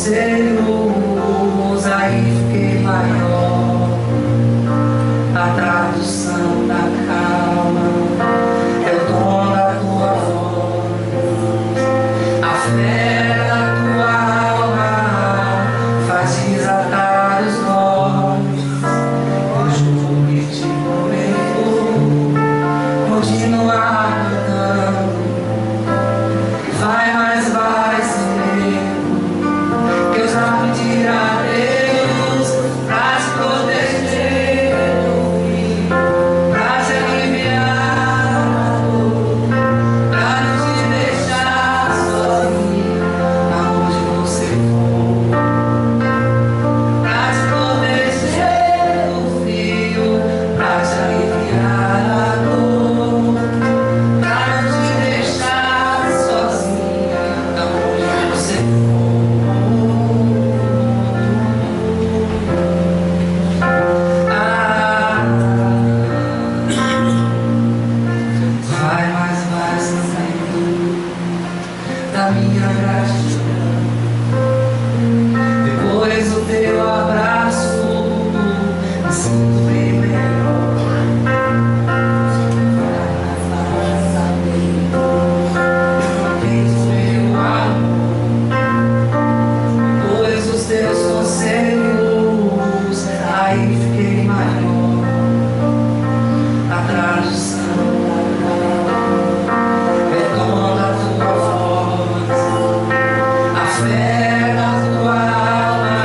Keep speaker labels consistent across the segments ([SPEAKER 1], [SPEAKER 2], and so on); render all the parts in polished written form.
[SPEAKER 1] conselhos, aí fiquei maior. A tradução da calma é o dom da tua voz. A fé da tua alma faz desatar os nós. Eu juro que te prometo continuar cantando. Vai, mas vai sem medo, que eu já pedi a Deus pra te proteger, pra te aliviar a dor, pra não te deixar sozinho aonde você for, pra te proteger do frio, pra te aliviar a dor, pra não te deixar sozinha aonde você for. Vai, mas vai sabendo da minha gratidão. Depois do teu abraço, me sinto bem melhor. Vai sabendo do meu amor. Depois dos teus conselhos, aí fiquei maior. A tradução é o dom da tua voz. A fé da tua alma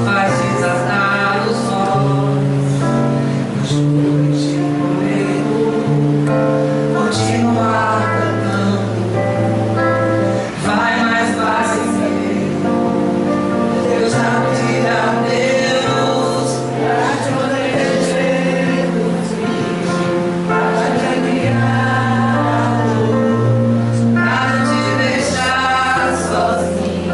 [SPEAKER 1] faz desatar os nós. Eu juro que te prometo continuar cantando. Vai, mas vai sem medo, eu já pedi a Deus pra te proteger do frio, pra te aliviar a dor, pra não te deixar sozinho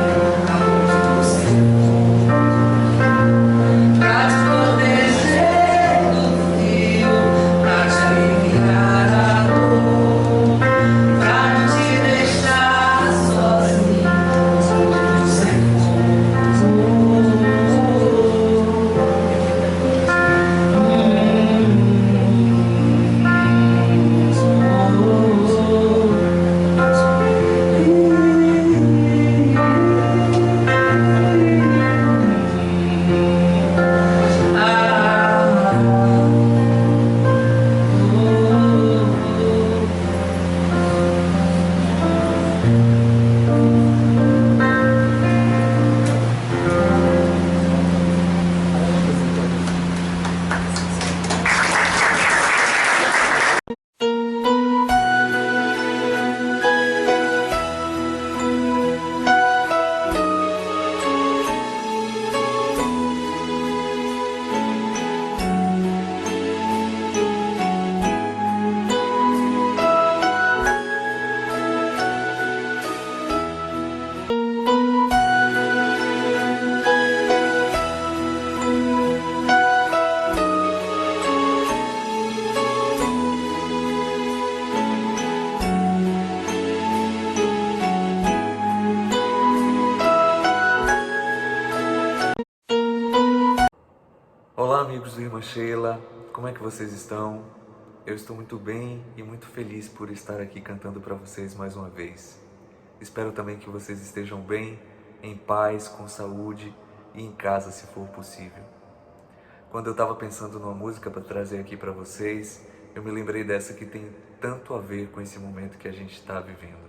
[SPEAKER 2] amigos do Irmã Sheila, como é que vocês estão? Eu estou muito bem e muito feliz por estar aqui cantando para vocês mais uma vez. Espero também que vocês estejam bem, em paz, com saúde e em casa, se for possível. Quando eu estava pensando numa música para trazer aqui para vocês, eu me lembrei dessa que tem tanto a ver com esse momento que a gente está vivendo.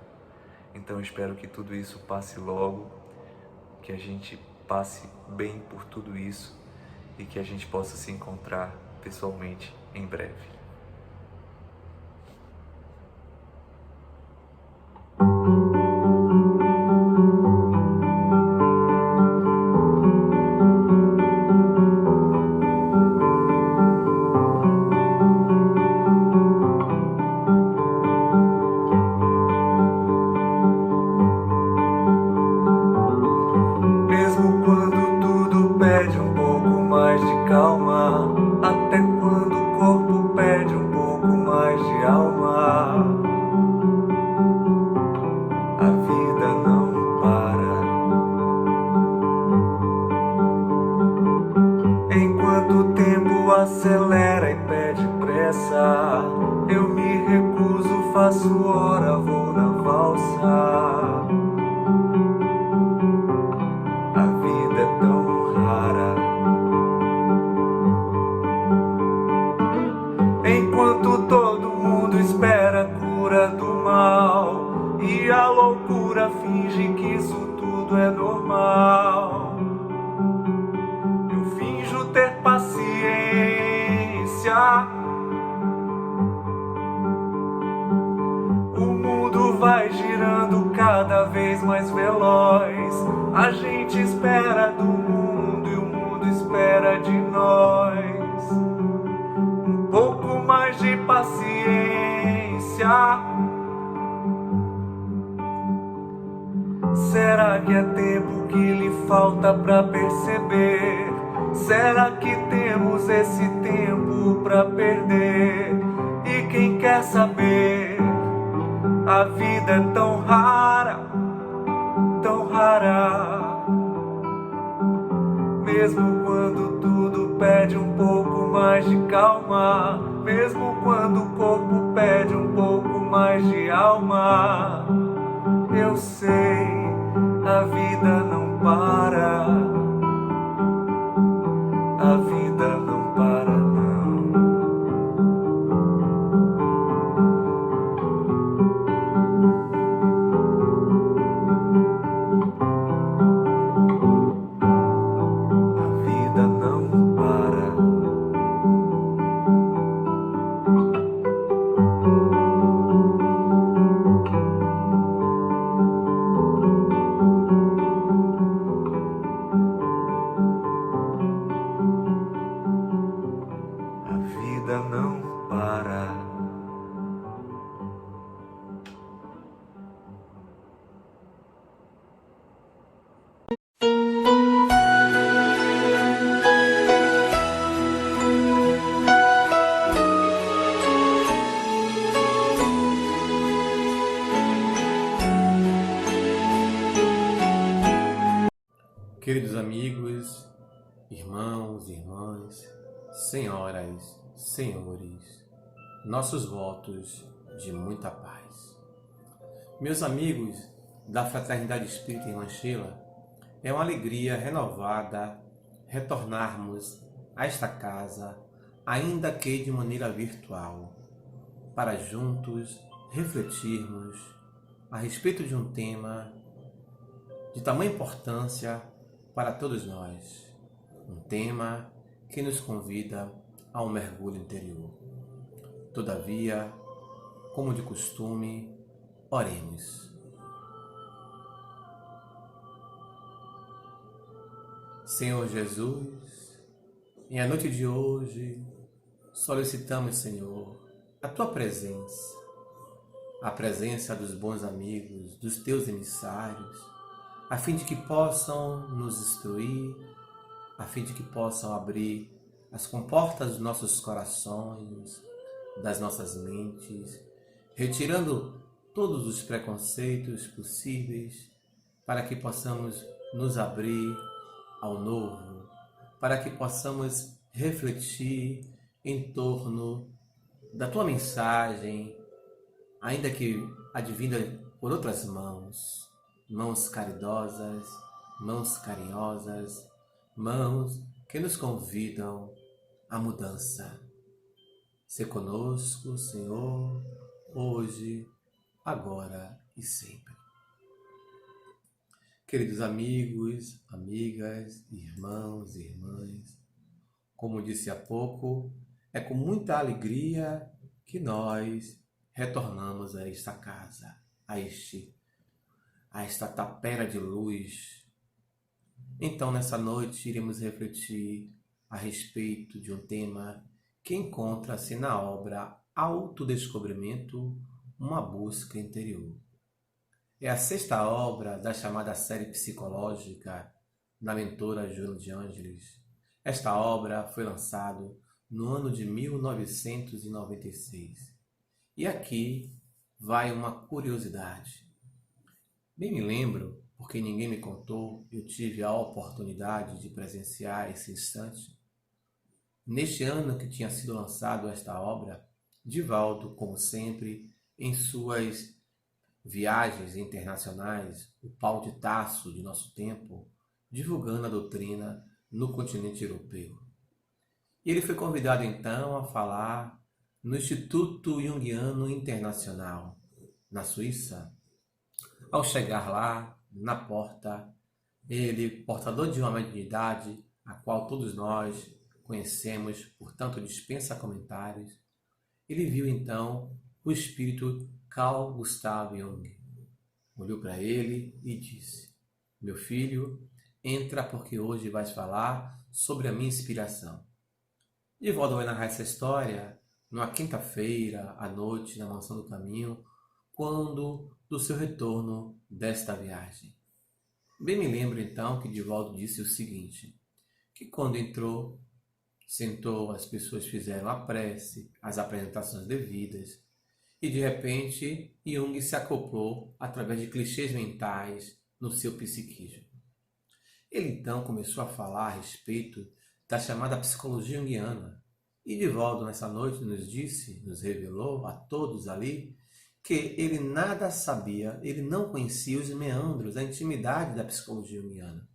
[SPEAKER 2] Então eu espero que tudo isso passe logo, que a gente passe bem por tudo isso e que a gente possa se encontrar pessoalmente em breve. Mesmo quando tudo pede um pouco mais de calma, até quando o corpo pede um pouco mais de alma, a vida não para. Enquanto o tempo acelera e pede pressa, eu me recuso, faço hora, vou na valsa. A vida é tão rara. Enquanto todo mundo espera a cura do mal e a loucura finge que isso tudo é normal, eu finjo ter paciência. O mundo vai girando cada vez mais veloz. A gente espera do mundo e o mundo espera de nós. Um pouco mais de paciência. Será que é tempo que lhe falta pra perceber? Será que temos esse tempo pra perder? E quem quer saber? A vida é tão rara, tão rara. Mesmo quando tudo pede um pouco mais de calma, mesmo quando o corpo pede um pouco mais de alma, eu sei, a vida não para. A vida não para, não. A vida não para. A vida não para.
[SPEAKER 3] Queridos amigos, irmãos e irmãs, senhoras, senhores, nossos votos de muita paz. Meus amigos da Fraternidade Espírita Irmã Sheila, é uma alegria renovada retornarmos a esta casa, ainda que de maneira virtual, para juntos refletirmos a respeito de um tema de tamanha importância para todos nós, um tema que nos convida a um mergulho interior. Todavia, como de costume, oremos. Senhor Jesus, em a noite de hoje, solicitamos, Senhor, a Tua presença, a presença dos bons amigos, dos Teus emissários, a fim de que possam nos instruir, a fim de que possam abrir as comportas dos nossos corações, das nossas mentes, retirando todos os preconceitos possíveis, para que possamos nos abrir ao novo, para que possamos refletir em torno da tua mensagem, ainda que advinda por outras mãos, mãos caridosas, mãos carinhosas, mãos que nos convidam à mudança. Se conosco, Senhor, hoje, agora e sempre. Queridos amigos, amigas, irmãos e irmãs, como disse há pouco, é com muita alegria que nós retornamos a esta casa, a esta tapera de luz. Então, nessa noite, iremos refletir a respeito de um tema que encontra-se na obra Autodescobrimento, uma busca interior. É a sexta obra da chamada série psicológica da mentora Joana de Ângeles. Esta obra foi lançada no ano de 1996. E aqui vai uma curiosidade. Bem me lembro, porque ninguém me contou, eu tive a oportunidade de presenciar esse instante. Neste ano que tinha sido lançado esta obra, Divaldo, como sempre, em suas viagens internacionais, o pau de Tasso de nosso tempo, divulgando a doutrina no continente europeu. E ele foi convidado então a falar no Instituto Jungiano Internacional, na Suíça. Ao chegar lá, na porta, ele, portador de uma mediunidade, a qual todos nós conhecemos, portanto dispensa comentários, ele viu então o espírito Carl Gustav Jung. Olhou para ele e disse: meu filho, entra porque hoje vais falar sobre a minha inspiração. Divaldo vai narrar essa história numa quinta-feira, à noite, na Mansão do Caminho, quando do seu retorno desta viagem. Bem me lembro então que Divaldo disse o seguinte, que quando entrou, sentou, as pessoas fizeram a prece, as apresentações devidas, e de repente Jung se acoplou através de clichês mentais no seu psiquismo. Ele então começou a falar a respeito da chamada psicologia junguiana. E Divaldo nessa noite nos revelou a todos ali, que ele nada sabia, ele não conhecia os meandros, a intimidade da psicologia junguiana.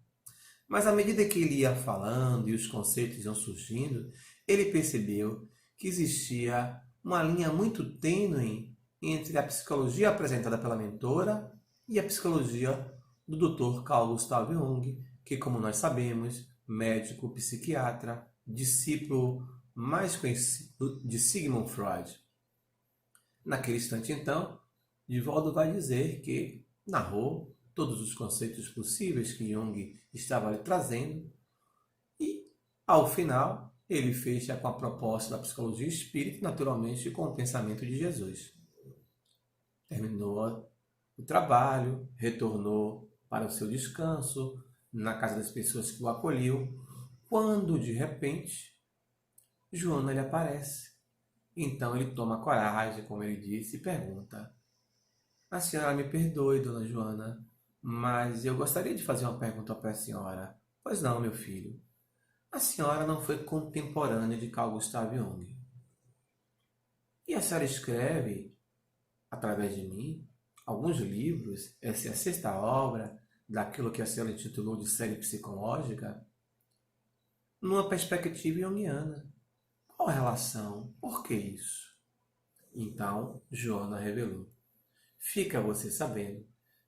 [SPEAKER 3] Mas à medida que ele ia falando e os conceitos iam surgindo, ele percebeu que existia uma linha muito tênue entre a psicologia apresentada pela mentora e a psicologia do Dr. Carl Gustav Jung, que, como nós sabemos, médico, psiquiatra, discípulo mais conhecido de Sigmund Freud. Naquele instante, então, Divaldo vai dizer que narrou todos os conceitos possíveis que Jung estava lhe trazendo e, ao final, ele fecha com a proposta da psicologia espírita, naturalmente com o pensamento de Jesus. Terminou o trabalho, retornou para o seu descanso, na casa das pessoas que o acolhiam, quando, de repente, Joana lhe aparece. Então ele toma coragem, como ele disse, e pergunta: a senhora me perdoe, dona Joana, mas eu gostaria de fazer uma pergunta para a senhora. Pois não, meu filho. A senhora não foi contemporânea de Carl Gustav Jung. E a senhora escreve, através de mim, alguns livros, essa é a sexta obra daquilo que a senhora intitulou de série psicológica, numa perspectiva junguiana. Qual a relação? Por que isso? Então, Joana revelou. Fica você sabendo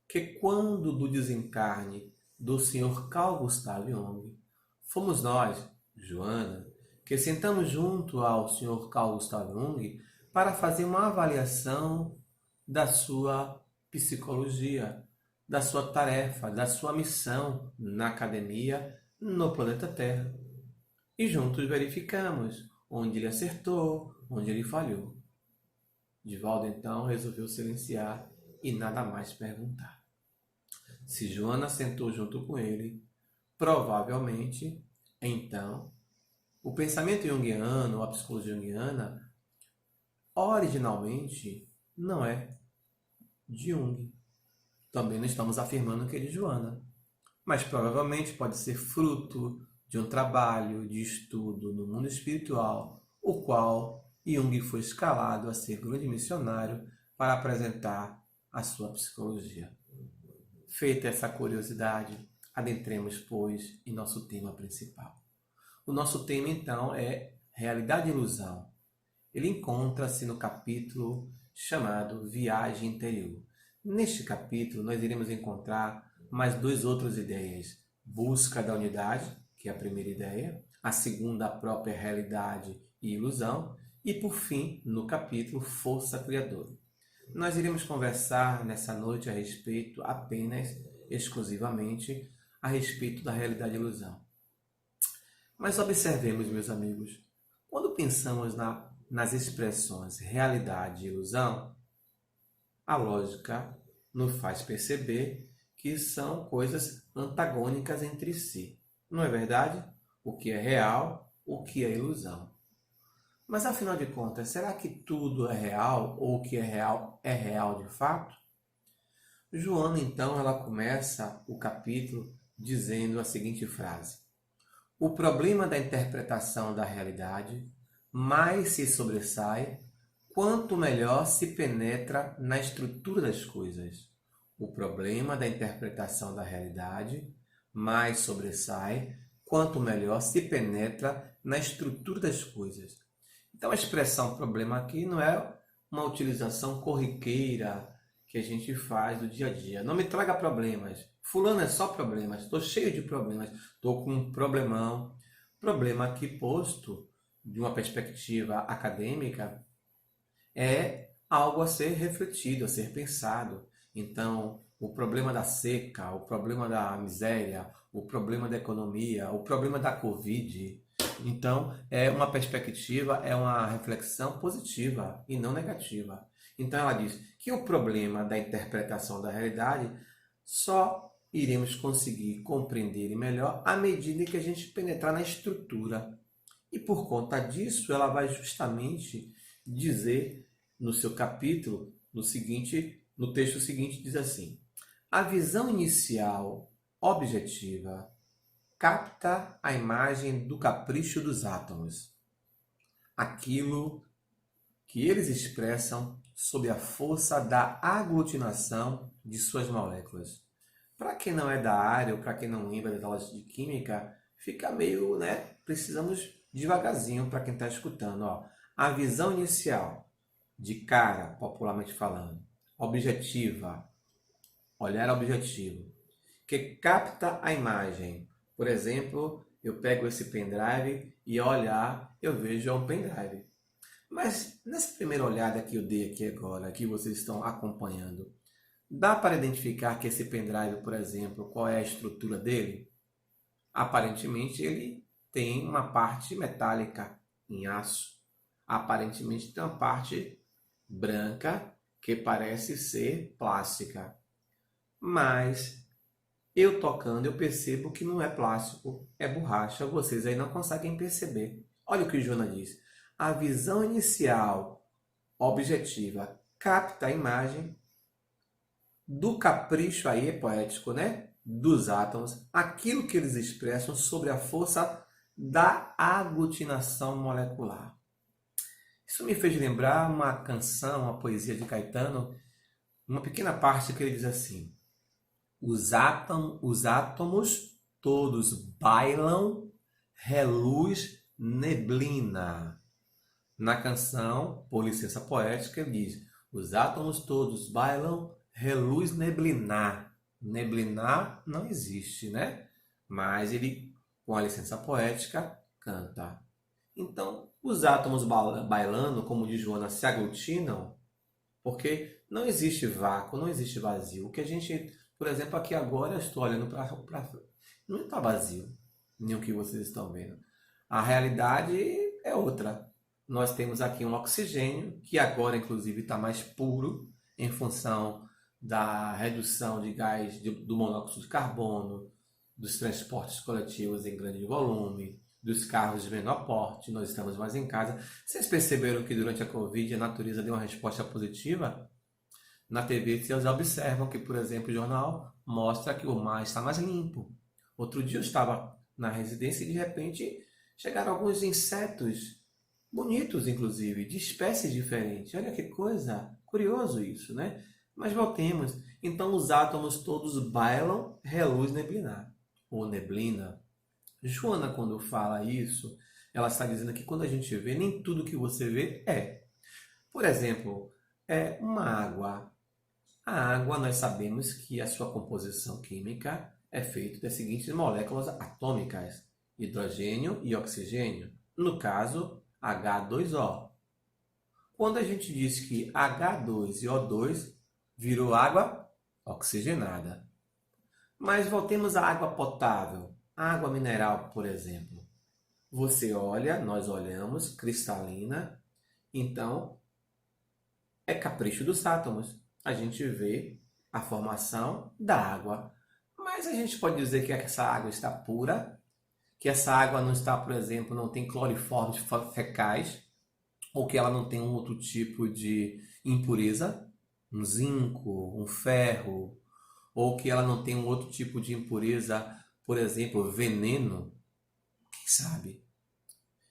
[SPEAKER 3] que quando do desencarne do Sr. Carl Gustav Jung, fomos nós, Joana, que sentamos junto ao Sr. Carl Gustav Jung para fazer uma avaliação da sua psicologia, da sua tarefa, da sua missão na academia no planeta Terra. E juntos verificamos onde ele acertou, onde ele falhou. Divaldo então resolveu silenciar e nada mais perguntar. Se Joana sentou junto com ele, provavelmente, então, o pensamento junguiano, a psicologia junguiana, originalmente não é de Jung. Também não estamos afirmando que é de Joana, mas provavelmente pode ser fruto de um trabalho de estudo no mundo espiritual, o qual Jung foi escalado a ser grande missionário para apresentar a sua psicologia. Feita essa curiosidade, adentremos, pois, em nosso tema principal. O nosso tema, então, é realidade e ilusão. Ele encontra-se no capítulo chamado Viagem Interior. Neste capítulo, nós iremos encontrar mais duas outras ideias. Busca da unidade, que é a primeira ideia. A segunda, a própria realidade e ilusão. E, por fim, no capítulo, força criadora. Nós iremos conversar nessa noite a respeito apenas, exclusivamente, a respeito da realidade e ilusão. Mas observemos, meus amigos, quando pensamos nas expressões realidade e ilusão, a lógica nos faz perceber que são coisas antagônicas entre si. Não é verdade? O que é real, o que é ilusão. Mas afinal de contas, será que tudo é real ou o que é real de fato? Joana, então, ela começa o capítulo dizendo a seguinte frase: o problema da interpretação da realidade mais se sobressai quanto melhor se penetra na estrutura das coisas. O problema da interpretação da realidade mais sobressai quanto melhor se penetra na estrutura das coisas. Então a expressão problema aqui não é uma utilização corriqueira que a gente faz do dia a dia. Não me traga problemas. Fulano é só problemas. Estou cheio de problemas. Estou com um problemão. Problema aqui posto de uma perspectiva acadêmica é algo a ser refletido, a ser pensado. Então, o problema da seca, o problema da miséria, o problema da economia, o problema da Covid. Então, é uma perspectiva, é uma reflexão positiva e não negativa. Então, ela diz que o problema da interpretação da realidade só iremos conseguir compreender ele melhor à medida que a gente penetrar na estrutura. E por conta disso, ela vai justamente dizer no seu capítulo, no texto seguinte, diz assim: a visão inicial objetiva capta a imagem do capricho dos átomos, aquilo que eles expressam sob a força da aglutinação de suas moléculas. Para quem não é da área ou para quem não lembra das aulas de química, fica meio, precisamos devagarzinho para quem está escutando. Ó. A visão inicial, de cara, popularmente falando, objetiva, olhar objetivo, que capta a imagem. Por exemplo, eu pego esse pendrive e ao olhar eu vejo um pendrive. Mas nessa primeira olhada que eu dei aqui agora, que vocês estão acompanhando, dá para identificar que esse pendrive, por exemplo, qual é a estrutura dele? Aparentemente ele tem uma parte metálica em aço. Aparentemente tem uma parte branca que parece ser plástica. Mas eu tocando, eu percebo que não é plástico, é borracha. Vocês aí não conseguem perceber. Olha o que o Joana diz. A visão inicial objetiva capta a imagem do capricho aí poético, dos átomos, aquilo que eles expressam sobre a força da aglutinação molecular. Isso me fez lembrar uma canção, uma poesia de Caetano, uma pequena parte que ele diz assim: os átomos todos bailam, reluz neblina. Na canção, por licença poética, ele diz: os átomos todos bailam, reluz neblinar. Neblinar não existe, Mas ele, com a licença poética, canta. Então, os átomos bailando, como diz Joana, se aglutinam, porque não existe vácuo, não existe vazio. O que a gente, por exemplo, aqui agora eu estou olhando para frente. Não está vazio, nem o que vocês estão vendo. A realidade é outra. Nós temos aqui um oxigênio, que agora, inclusive, está mais puro, em função da redução de gás do monóxido de carbono, dos transportes coletivos em grande volume, dos carros de menor porte, nós estamos mais em casa. Vocês perceberam que durante a Covid a natureza deu uma resposta positiva? Na TV vocês observam que, por exemplo, o jornal mostra que o mar está mais limpo. Outro dia eu estava na residência e de repente chegaram alguns insetos bonitos, inclusive, de espécies diferentes. Olha que coisa, curioso isso, né? Mas voltemos. Então os átomos todos bailam, reluz neblinar, ou neblina. Joana, quando fala isso, ela está dizendo que quando a gente vê, nem tudo que você vê é. Por exemplo, uma água. A água, nós sabemos que a sua composição química é feita das seguintes moléculas atômicas: hidrogênio e oxigênio. No caso, H2O. Quando a gente diz que H2 e O2 virou água oxigenada. Mas voltemos à água potável, a água mineral, por exemplo. Você olha, nós olhamos, cristalina, então é capricho dos átomos. A gente vê a formação da água. Mas a gente pode dizer que essa água está pura, que essa água não está, por exemplo, não tem cloriformes fecais, ou que ela não tem um outro tipo de impureza, um zinco, um ferro, ou que ela não tem um outro tipo de impureza, por exemplo, veneno, quem sabe?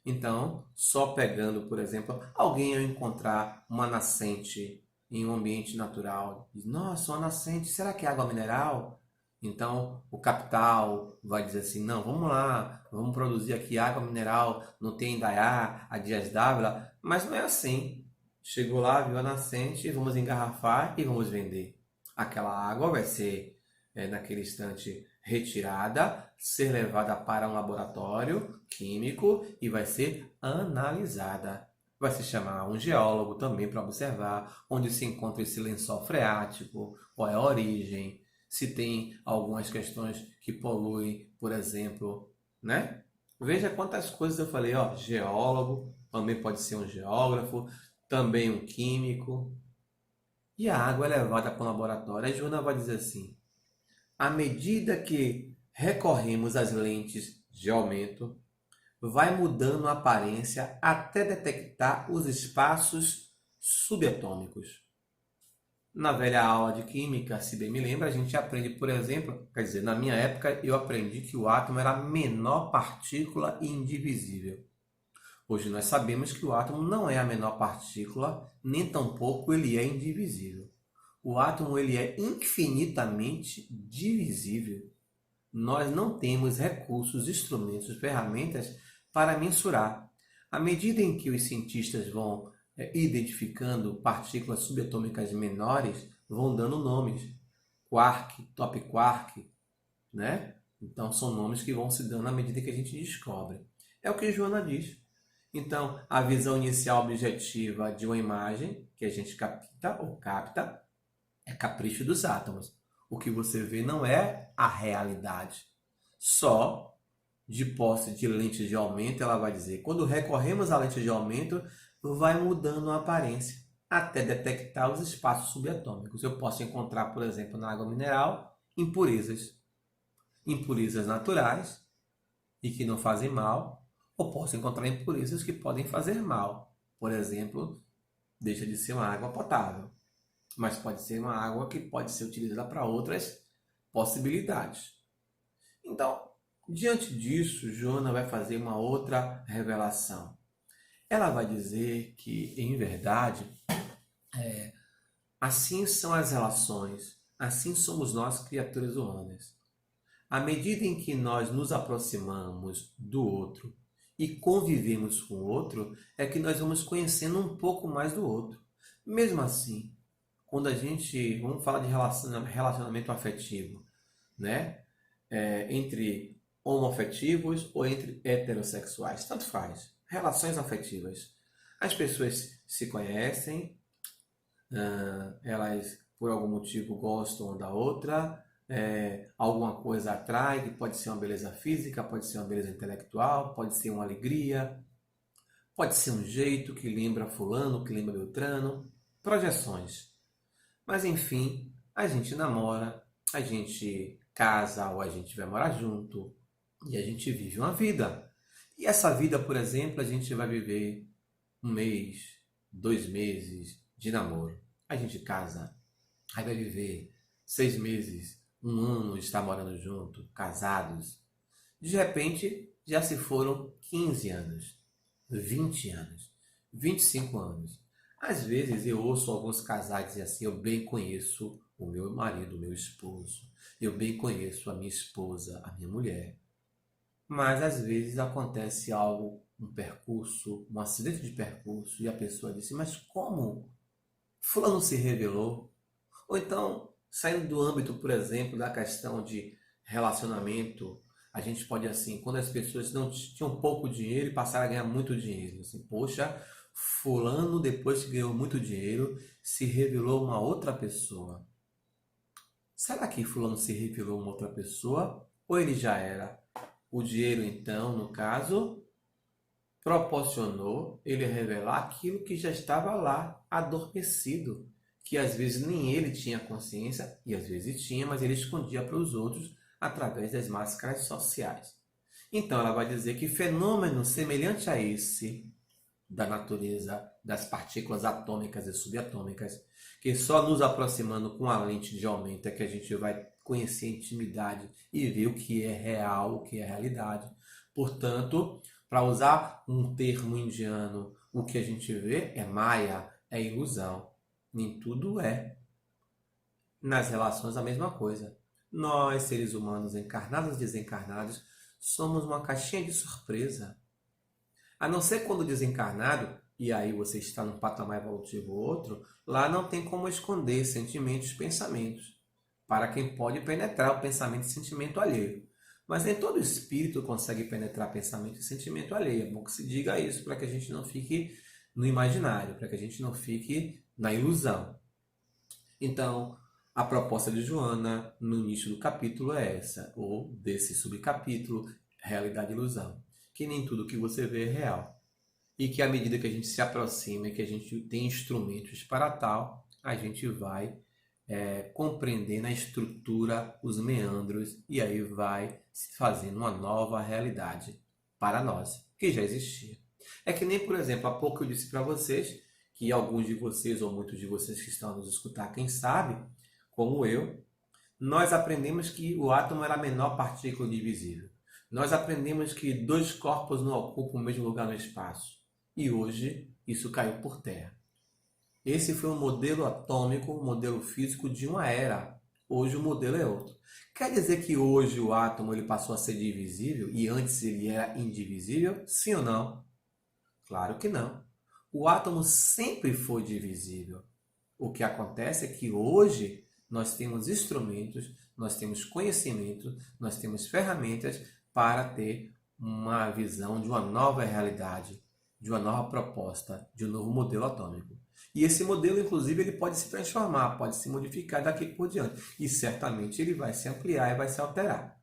[SPEAKER 3] Então, só pegando, por exemplo, alguém ao encontrar uma nascente em um ambiente natural, diz, nossa, uma nascente, será que é água mineral? Então, o capital vai dizer assim, não, vamos lá, vamos produzir aqui água mineral, não tem Indaiá, a Dias d'Ávila, mas não é assim. Chegou lá, viu a nascente, vamos engarrafar e vamos vender. Aquela água vai ser, naquele instante, retirada, ser levada para um laboratório químico e vai ser analisada. Vai se chamar um geólogo também para observar onde se encontra esse lençol freático, qual é a origem, se tem algumas questões que poluem, por exemplo, né? Veja quantas coisas eu falei, ó, geólogo, também pode ser um geógrafo, também um químico. E a água é levada para o laboratório. A Joana vai dizer assim, à medida que recorremos às lentes de aumento, vai mudando a aparência até detectar os espaços subatômicos. Na velha aula de química, se bem me lembro, a gente aprende, por exemplo, quer dizer, na minha época eu aprendi que o átomo era a menor partícula indivisível. Hoje nós sabemos que o átomo não é a menor partícula, nem tampouco ele é indivisível. O átomo ele é infinitamente divisível. Nós não temos recursos, instrumentos, ferramentas para mensurar. À medida em que os cientistas vão identificando partículas subatômicas menores, vão dando nomes. Quark, top quark, né? Então são nomes que vão se dando à medida que a gente descobre. É o que Joana diz. Então, a visão inicial objetiva de uma imagem que a gente capta é capricho dos átomos. O que você vê não é a realidade. Só de posse de lente de aumento, ela vai dizer, quando recorremos à lente de aumento, vai mudando a aparência até detectar os espaços subatômicos. Eu posso encontrar, por exemplo, na água mineral, impurezas. Impurezas naturais e que não fazem mal, ou posso encontrar impurezas que podem fazer mal. Por exemplo, deixa de ser uma água potável, mas pode ser uma água que pode ser utilizada para outras possibilidades. Então, diante disso, Joana vai fazer uma outra revelação. Ela vai dizer que, em verdade, assim são as relações, assim somos nós, criaturas humanas. À medida em que nós nos aproximamos do outro e convivemos com o outro, é que nós vamos conhecendo um pouco mais do outro. Mesmo assim, quando a gente, vamos falar de relacionamento afetivo, né? Entre homoafetivos ou entre heterossexuais, tanto faz. Relações afetivas. As pessoas se conhecem, elas por algum motivo gostam uma da outra, alguma coisa atrai, que pode ser uma beleza física, pode ser uma beleza intelectual, pode ser uma alegria, pode ser um jeito que lembra fulano, que lembra Beltrano, projeções. Mas enfim, a gente namora, a gente casa ou a gente vai morar junto e a gente vive uma vida. E essa vida, por exemplo, a gente vai viver 1 mês, 2 meses de namoro. A gente casa, aí vai viver 6 meses, 1 ano de estar morando junto, casados. De repente, já se foram 15 anos, 20 anos, 25 anos. Às vezes eu ouço alguns casais dizer assim: eu bem conheço o meu marido, o meu esposo, eu bem conheço a minha esposa, a minha mulher. Mas às vezes acontece algo, um percurso, um acidente de percurso, e a pessoa disse: mas como fulano se revelou? Ou então, saindo do âmbito, por exemplo, da questão de relacionamento, a gente pode assim, quando as pessoas não tinham pouco dinheiro e passaram a ganhar muito dinheiro, assim, poxa, fulano depois que ganhou muito dinheiro se revelou uma outra pessoa. Será que fulano se revelou uma outra pessoa ou ele já era? O dinheiro, então, no caso, proporcionou ele revelar aquilo que já estava lá, adormecido, que às vezes nem ele tinha consciência, e às vezes tinha, mas ele escondia para os outros através das máscaras sociais. Então ela vai dizer que fenômeno semelhante a esse, da natureza das partículas atômicas e subatômicas, que só nos aproximando com a lente de aumento é que a gente vai conhecer a intimidade e ver o que é real, o que é realidade. Portanto, para usar um termo indiano, o que a gente vê é Maya, é ilusão. Nem tudo é. Nas relações, a mesma coisa. Nós, seres humanos, encarnados e desencarnados, somos uma caixinha de surpresa. A não ser quando desencarnado, e aí você está num patamar evolutivo ou outro, lá não tem como esconder sentimentos e pensamentos, para quem pode penetrar o pensamento e sentimento alheio. Mas nem todo espírito consegue penetrar pensamento e sentimento alheio. É bom que se diga isso para que a gente não fique no imaginário, para que a gente não fique na ilusão. Então, a proposta de Joana no início do capítulo é essa, ou desse subcapítulo, realidade e ilusão. Que nem tudo que você vê é real. E que à medida que a gente se aproxima e que a gente tem instrumentos para tal, a gente vai compreendendo a estrutura, os meandros, e aí vai se fazendo uma nova realidade para nós, que já existia. É que nem, por exemplo, há pouco eu disse para vocês, que alguns de vocês, ou muitos de vocês que estão a nos escutar, quem sabe, como eu, nós aprendemos que o átomo era a menor partícula divisível. Nós aprendemos que dois corpos não ocupam o mesmo lugar no espaço. E hoje isso caiu por terra. Esse foi um modelo atômico, um modelo físico de uma era. Hoje o modelo é outro. Quer dizer que hoje o átomo ele passou a ser divisível e antes ele era indivisível? Sim ou não? Claro que não. O átomo sempre foi divisível. O que acontece é que hoje nós temos instrumentos, nós temos conhecimento, nós temos ferramentas para ter uma visão de uma nova realidade, de uma nova proposta, de um novo modelo atômico. E esse modelo, inclusive, ele pode se transformar, pode se modificar daqui por diante. E certamente ele vai se ampliar e vai se alterar.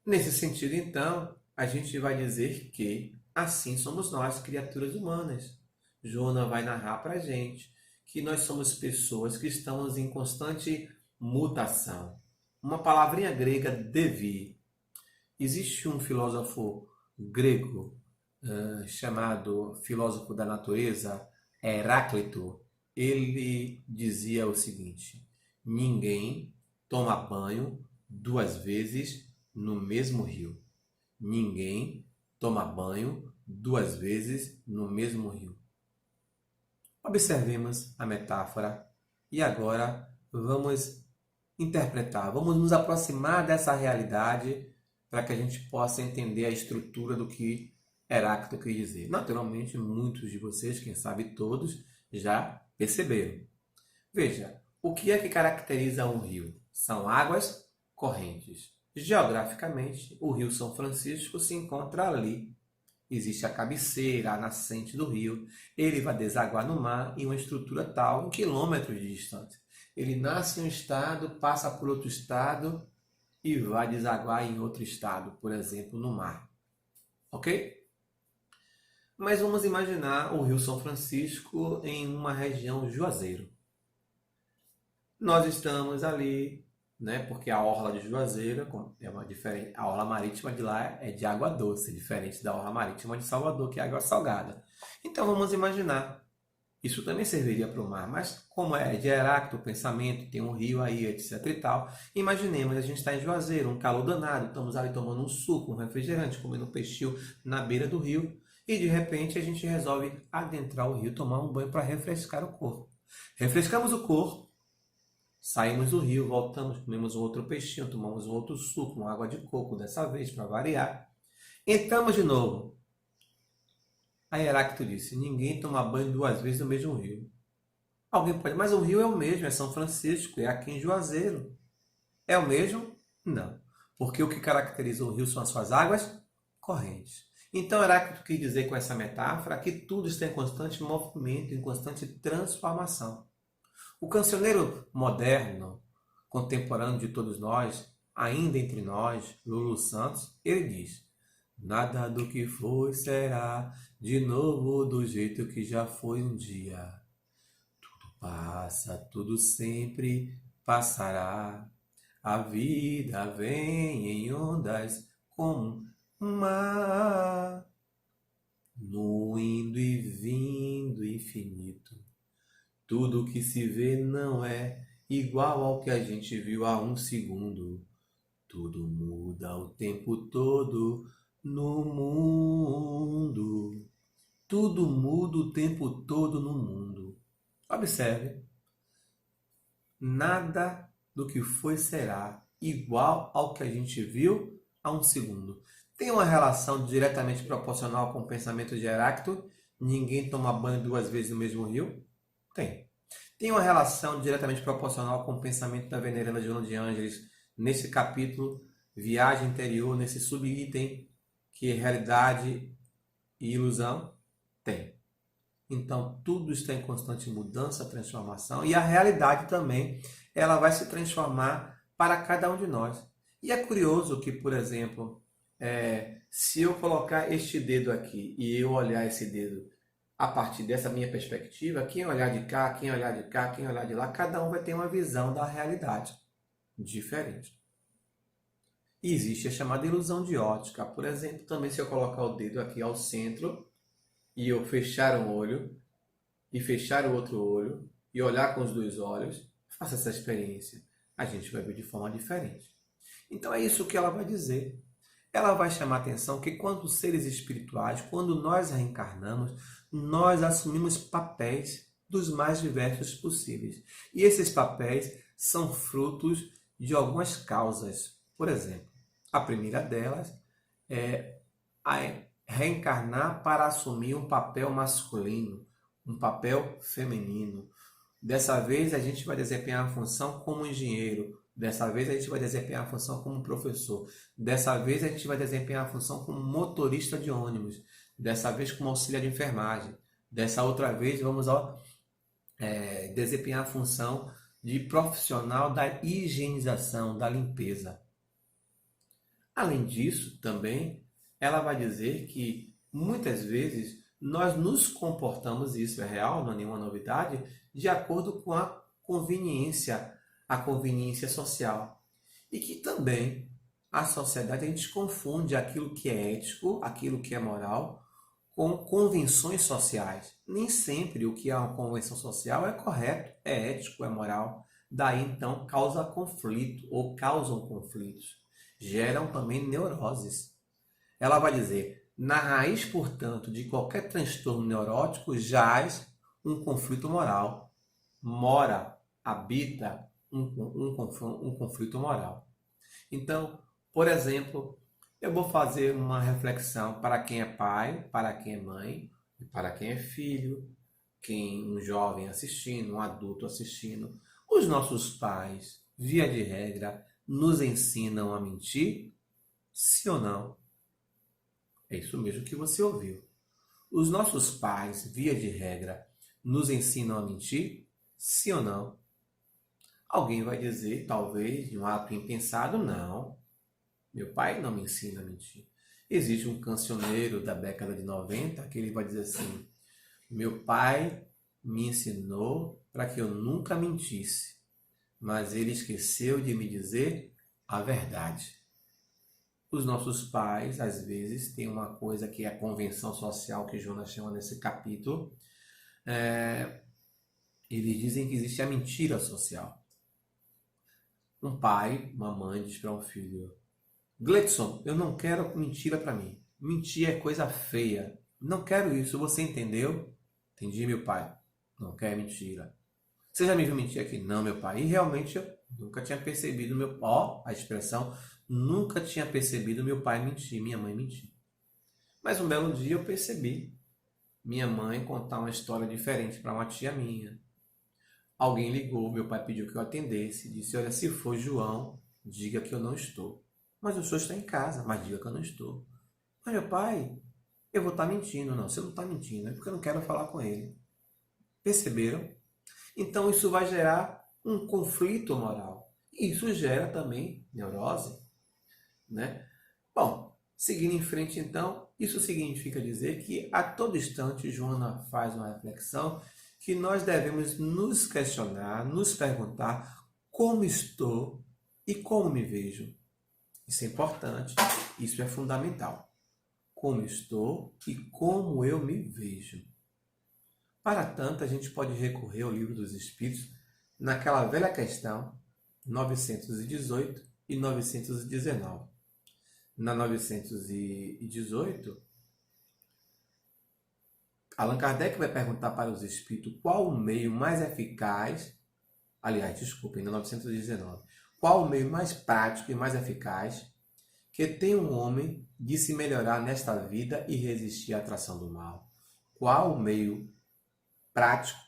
[SPEAKER 3] Nesse sentido, então, a gente vai dizer que assim somos nós, criaturas humanas. Joana vai narrar para a gente que nós somos pessoas que estamos em constante mutação. Uma palavrinha grega, devir. Existe um filósofo grego chamado filósofo da natureza, Heráclito. Ele dizia o seguinte: ninguém toma banho duas vezes no mesmo rio. Ninguém toma banho duas vezes no mesmo rio. Observemos a metáfora e agora vamos interpretar, vamos nos aproximar dessa realidade para que a gente possa entender a estrutura do que Heráclito quer dizer. Naturalmente, muitos de vocês, quem sabe todos, já perceberam. Veja, o que é que caracteriza um rio? São águas correntes. Geograficamente, o Rio São Francisco se encontra ali. Existe a cabeceira, a nascente do rio. Ele vai desaguar no mar em uma estrutura tal, 1 quilômetro de distância. Ele nasce em um estado, passa por outro estado e vai desaguar em outro estado, por exemplo, no mar. Ok? Mas vamos imaginar o Rio São Francisco em uma região Juazeiro. Nós estamos ali, né, porque a orla de Juazeiro é uma diferente, a orla marítima de lá é de água doce, diferente da orla marítima de Salvador, que é água salgada. Então vamos imaginar Isso também serviria para o mar, mas como é de Heráclito o pensamento, tem um rio aí, etc e tal, imaginemos, a gente está em Juazeiro, um calor danado, estamos ali tomando um suco, um refrigerante, comendo um peixinho na beira do rio, e de repente a gente resolve adentrar o rio, tomar um banho para refrescar o corpo. Refrescamos o corpo, saímos do rio, voltamos, comemos um outro peixinho, tomamos um outro suco, uma água de coco, dessa vez, para variar. Entramos de novo. Aí Heráclito disse, ninguém toma banho 2 vezes no mesmo rio. Alguém pode, mas o rio é o mesmo, é São Francisco, é aqui em Juazeiro. É o mesmo? Não. Porque o que caracteriza o rio são as suas águas correntes. Então Heráclito quis dizer com essa metáfora que tudo está em constante movimento, em constante transformação. O cancioneiro moderno, contemporâneo de todos nós, ainda entre nós, Lulu Santos, ele diz: nada do que foi será de novo do jeito que já foi um dia. Tudo passa, tudo sempre passará. A vida vem em ondas como um mar, no indo e vindo infinito. Tudo que se vê não é igual ao que a gente viu há um segundo. Tudo muda o tempo todo no mundo. Tudo muda o tempo todo no mundo. Observe. Nada do que foi será igual ao que a gente viu há um segundo. Tem uma relação diretamente proporcional com o pensamento de Heráclito? Ninguém toma banho 2 vezes no mesmo rio? Tem. Tem uma relação diretamente proporcional com o pensamento da veneranda Joana de Ângeles nesse capítulo Viagem Interior, nesse subitem que é realidade e ilusão? Tem. Então, tudo está em constante mudança, transformação, e a realidade também, ela vai se transformar para cada um de nós. E é curioso que, por exemplo, se eu colocar este dedo aqui e eu olhar esse dedo a partir dessa minha perspectiva, quem olhar de cá, quem olhar de cá, quem olhar de lá, cada um vai ter uma visão da realidade diferente. E existe a chamada ilusão de ótica. Por exemplo, também se eu colocar o dedo aqui ao centro e eu fechar um olho e fechar o outro olho e olhar com os 2 olhos, faça essa experiência. A gente vai ver de forma diferente. Então é isso que ela vai dizer. Ela vai chamar a atenção que quando seres espirituais, quando nós reencarnamos, nós assumimos papéis dos mais diversos possíveis. E esses papéis são frutos de algumas causas. Por exemplo, a primeira delas é a reencarnar para assumir um papel masculino, um papel feminino. Dessa vez a gente vai desempenhar a função como engenheiro, dessa vez a gente vai desempenhar a função como professor, dessa vez a gente vai desempenhar a função como motorista de ônibus, dessa vez como auxiliar de enfermagem, dessa outra vez vamos desempenhar a função de profissional da higienização, da limpeza. Além disso, também, ela vai dizer que muitas vezes nós nos comportamos, isso é real, não é nenhuma novidade, de acordo com a conveniência social. E que também a sociedade, a gente confunde aquilo que é ético, aquilo que é moral, com convenções sociais. Nem sempre o que é uma convenção social é correto, é ético, é moral. Daí então causa conflito ou causam conflitos. Geram também neuroses. Ela vai dizer, na raiz, portanto, de qualquer transtorno neurótico jaz um conflito moral. Mora, habita um conflito moral. Então, por exemplo, eu vou fazer uma reflexão para quem é pai, para quem é mãe, para quem é filho, um jovem assistindo, um adulto assistindo. Os nossos pais, via de regra, nos ensinam a mentir? Sim ou não? É isso mesmo que você ouviu. Os nossos pais, via de regra, nos ensinam a mentir? Sim ou não? Alguém vai dizer, talvez, de um ato impensado, não. Meu pai não me ensina a mentir. Existe um cancioneiro da década de 90 que ele vai dizer assim, meu pai me ensinou para que eu nunca mentisse, mas ele esqueceu de me dizer a verdade. Os nossos pais, às vezes, têm uma coisa que é a convenção social, que Jonas chama nesse capítulo, Eles dizem que existe a mentira social. Um pai, uma mãe diz para um filho: Gleidson, eu não quero mentira para mim. Mentir é coisa feia. Não quero isso. Você entendeu? Entendi, meu pai. Não quer mentira. Você já me viu mentir aqui? Não, meu pai. E realmente eu nunca tinha percebido a expressão, nunca tinha percebido meu pai mentir, minha mãe mentir. Mas um belo dia eu percebi minha mãe contar uma história diferente para uma tia minha. Alguém ligou, meu pai pediu que eu atendesse, disse: olha, se for João, diga que eu não estou. Mas o senhor está em casa, mas diga que eu não estou. Mas meu pai, eu vou estar mentindo. Não, você não está mentindo, é porque eu não quero falar com ele. Perceberam? Então isso vai gerar um conflito moral. E isso gera também neurose, né? Bom, seguindo em frente então, isso significa dizer que a todo instante Joana faz uma reflexão que nós devemos nos questionar, nos perguntar como estou e como me vejo. Isso é importante, isso é fundamental. Como estou e como eu me vejo. Para tanto, a gente pode recorrer ao Livro dos Espíritos naquela velha questão 918 e 919. Na 918, Allan Kardec vai perguntar para os espíritos qual o meio mais eficaz, na 919, qual o meio mais prático e mais eficaz que tem um homem de se melhorar nesta vida e resistir à atração do mal? Qual o meio prático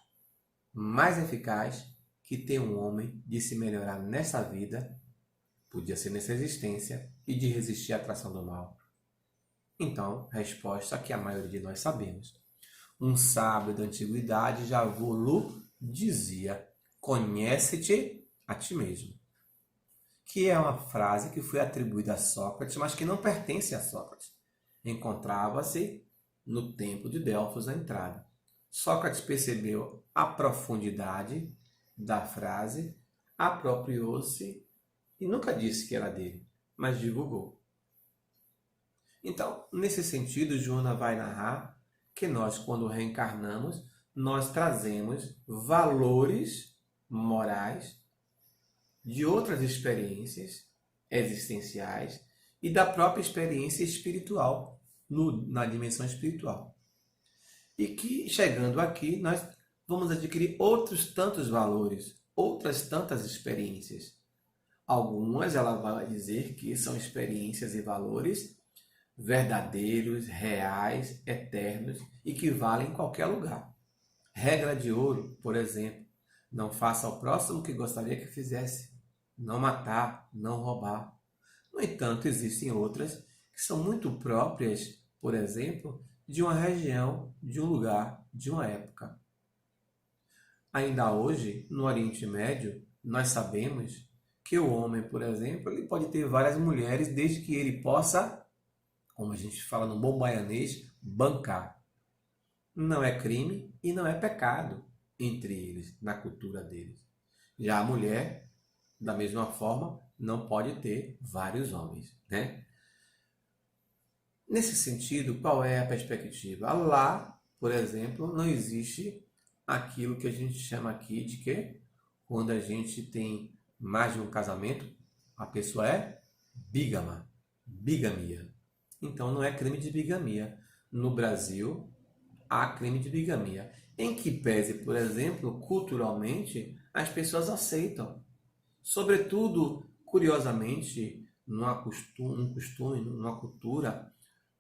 [SPEAKER 3] mais eficaz que tem um homem de se melhorar nesta vida, podia ser nessa existência, e de resistir à atração do mal? Então, resposta que a maioria de nós sabemos. Um sábio da antiguidade já vos dizia: conhece-te a ti mesmo. Que é uma frase que foi atribuída a Sócrates, mas que não pertence a Sócrates. Encontrava-se no templo de Delfos na entrada. Sócrates percebeu a profundidade da frase, apropriou-se e nunca disse que era dele, mas divulgou. Então, nesse sentido, Joana vai narrar que nós, quando reencarnamos, nós trazemos valores morais de outras experiências existenciais e da própria experiência espiritual, na dimensão espiritual. E que, chegando aqui, nós vamos adquirir outros tantos valores, outras tantas experiências. Algumas ela vai dizer que são experiências e valores verdadeiros, reais, eternos e que valem em qualquer lugar. Regra de ouro, por exemplo: não faça ao próximo o que gostaria que fizesse. Não matar, não roubar. No entanto, existem outras que são muito próprias, por exemplo, de uma região, de um lugar, de uma época. Ainda hoje, no Oriente Médio, nós sabemos que o homem, por exemplo, ele pode ter várias mulheres desde que ele possa, como a gente fala no bom baianês, bancar. Não é crime e não é pecado entre eles, na cultura deles. Já a mulher, da mesma forma, não pode ter vários homens, né? Nesse sentido, qual é a perspectiva? Lá, por exemplo, não existe aquilo que a gente chama aqui de quê? Quando a gente tem mais de um casamento, a pessoa é bígama, bigamia. Então não é crime de bigamia. No Brasil, há crime de bigamia, em que pese, por exemplo, culturalmente, as pessoas aceitam. Sobretudo, curiosamente, numa cultura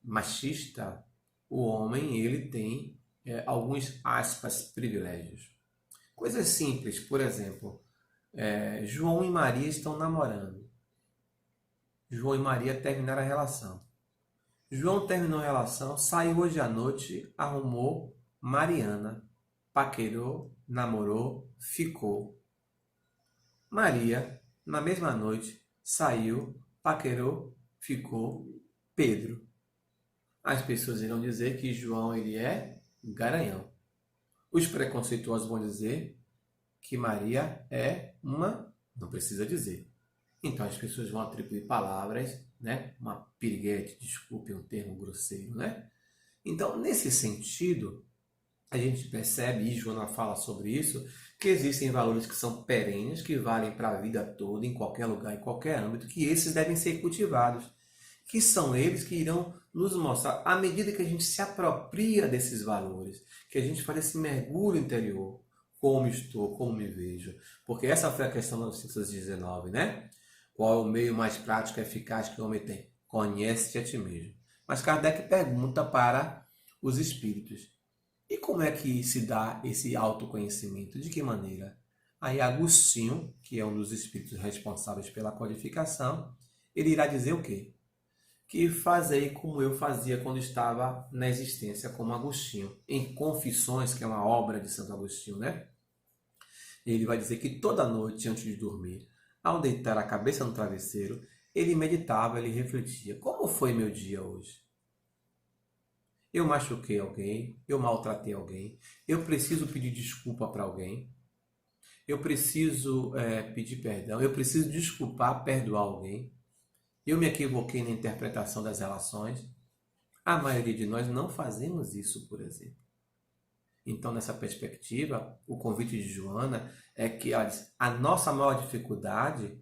[SPEAKER 3] machista, o homem ele tem alguns aspas privilégios. Coisas simples, por exemplo, João e Maria estão namorando. João e Maria terminaram a relação. João terminou a relação, saiu hoje à noite, arrumou Mariana, paquerou, namorou, ficou. Maria, na mesma noite, saiu, paquerou, ficou Pedro. As pessoas irão dizer que João ele é garanhão. Os preconceituosos vão dizer que Maria é uma... não precisa dizer. Então as pessoas vão atribuir palavras, né? Uma piriguete, desculpe um termo grosseiro, né? Então, nesse sentido, a gente percebe, e Joana fala sobre isso, que existem valores que são perenes, que valem para a vida toda, em qualquer lugar, em qualquer âmbito, que esses devem ser cultivados, que são eles que irão nos mostrar, à medida que a gente se apropria desses valores, que a gente faz esse mergulho interior, como estou, como me vejo. Porque essa foi a questão do 919, né? Qual é o meio mais prático e eficaz que o homem tem? Conhece-te a ti mesmo. Mas Kardec pergunta para os espíritos: e como é que se dá esse autoconhecimento? De que maneira? Aí Agostinho, que é um dos espíritos responsáveis pela codificação, ele irá dizer o quê? Que fazei como eu fazia quando estava na existência como Agostinho. Em Confissões, que é uma obra de Santo Agostinho, né? Ele vai dizer que toda noite, antes de dormir, ao deitar a cabeça no travesseiro, ele meditava, ele refletia: como foi meu dia hoje? Eu machuquei alguém, eu maltratei alguém, eu preciso pedir desculpa para alguém, eu preciso pedir perdão, eu preciso desculpar, perdoar alguém, eu me equivoquei na interpretação das relações. A maioria de nós não fazemos isso, por exemplo. Então, nessa perspectiva, o convite de Joana é que ela diz, a nossa maior dificuldade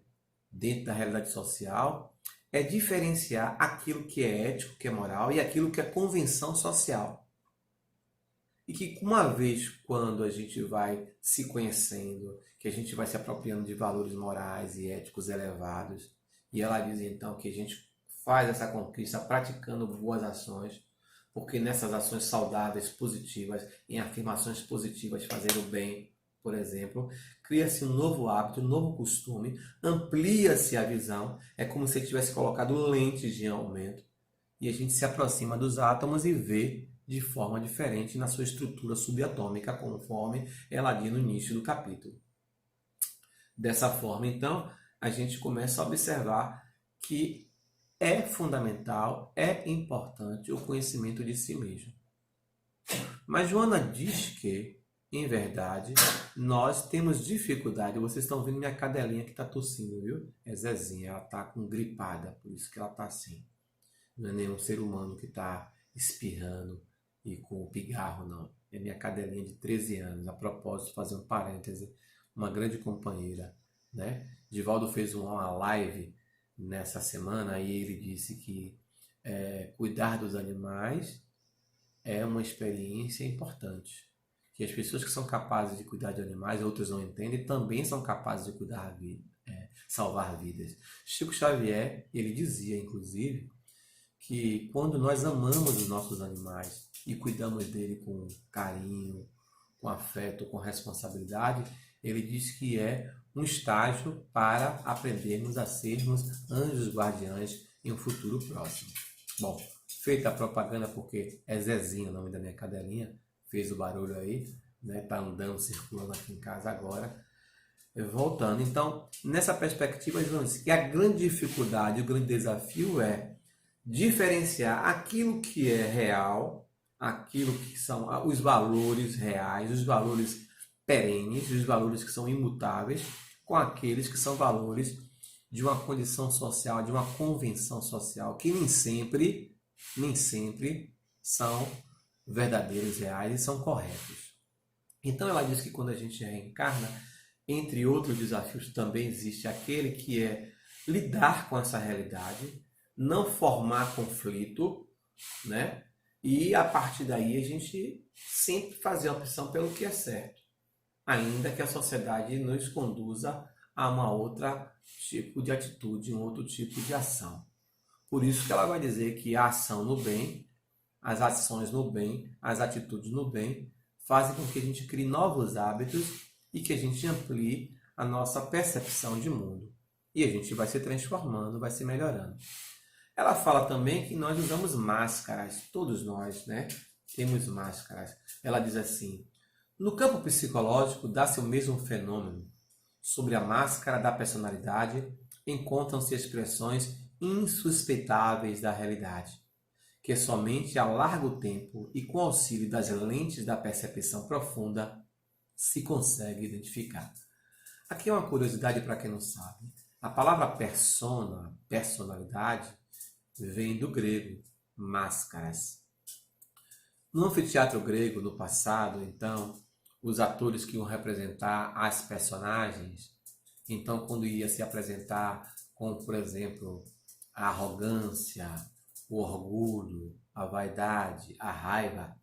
[SPEAKER 3] dentro da realidade social é diferenciar aquilo que é ético, que é moral, e aquilo que é convenção social. E que uma vez quando a gente vai se conhecendo, que a gente vai se apropriando de valores morais e éticos elevados, e ela diz então que a gente faz essa conquista praticando boas ações, porque nessas ações saudáveis, positivas, em afirmações positivas, fazer o bem, por exemplo, cria-se um novo hábito, um novo costume, amplia-se a visão, é como se tivesse colocado lentes de aumento, e a gente se aproxima dos átomos e vê de forma diferente na sua estrutura subatômica, conforme ela diz no início do capítulo. Dessa forma, então, a gente começa a observar que é fundamental, é importante o conhecimento de si mesmo. Mas Joana diz que, em verdade, nós temos dificuldade. Vocês estão vendo minha cadelinha que está tossindo, viu? É Zezinha, ela está com gripada, por isso que ela está assim. Não é nenhum ser humano que está espirrando e com o pigarro, não. É minha cadelinha de 13 anos. A propósito, fazendo parêntese, uma grande companheira, né? Divaldo fez uma live nessa semana e ele disse que cuidar dos animais é uma experiência importante. Que as pessoas que são capazes de cuidar de animais, outras não entendem, também são capazes de cuidar salvar vidas. Chico Xavier, ele dizia, inclusive, que quando nós amamos os nossos animais e cuidamos dele com carinho, com afeto, com responsabilidade, ele diz que é um estágio para aprendermos a sermos anjos guardiães em um futuro próximo. Bom, feita a propaganda, porque é Zezinho o nome da minha cadelinha, fez o barulho aí, né? Tá andando, circulando aqui em casa agora. Voltando, então, nessa perspectiva, vamos dizer que a grande dificuldade, o grande desafio é diferenciar aquilo que é real, aquilo que são os valores reais, os valores perenes, os valores que são imutáveis, com aqueles que são valores de uma condição social, de uma convenção social, que nem sempre são verdadeiros, reais e são corretos. Então ela diz que quando a gente reencarna, entre outros desafios também existe aquele que é lidar com essa realidade, não formar conflito, né? E a partir daí a gente sempre fazer a opção pelo que é certo, ainda que a sociedade nos conduza a uma outra tipo de atitude, um outro tipo de ação. Por isso que ela vai dizer que a ação no bem, as ações no bem, as atitudes no bem, fazem com que a gente crie novos hábitos e que a gente amplie a nossa percepção de mundo. E a gente vai se transformando, vai se melhorando. Ela fala também que nós usamos máscaras, todos nós, né? Temos máscaras. Ela diz assim: no campo psicológico dá-se o mesmo fenômeno. Sobre a máscara da personalidade encontram-se expressões insuspeitáveis da realidade, que somente a largo tempo e com auxílio das lentes da percepção profunda se consegue identificar. Aqui é uma curiosidade para quem não sabe. A palavra persona, personalidade, vem do grego, máscaras. No anfiteatro grego, no passado, então, os atores que iam representar as personagens, então, quando ia se apresentar com, por exemplo, a arrogância, o orgulho, a vaidade, a raiva,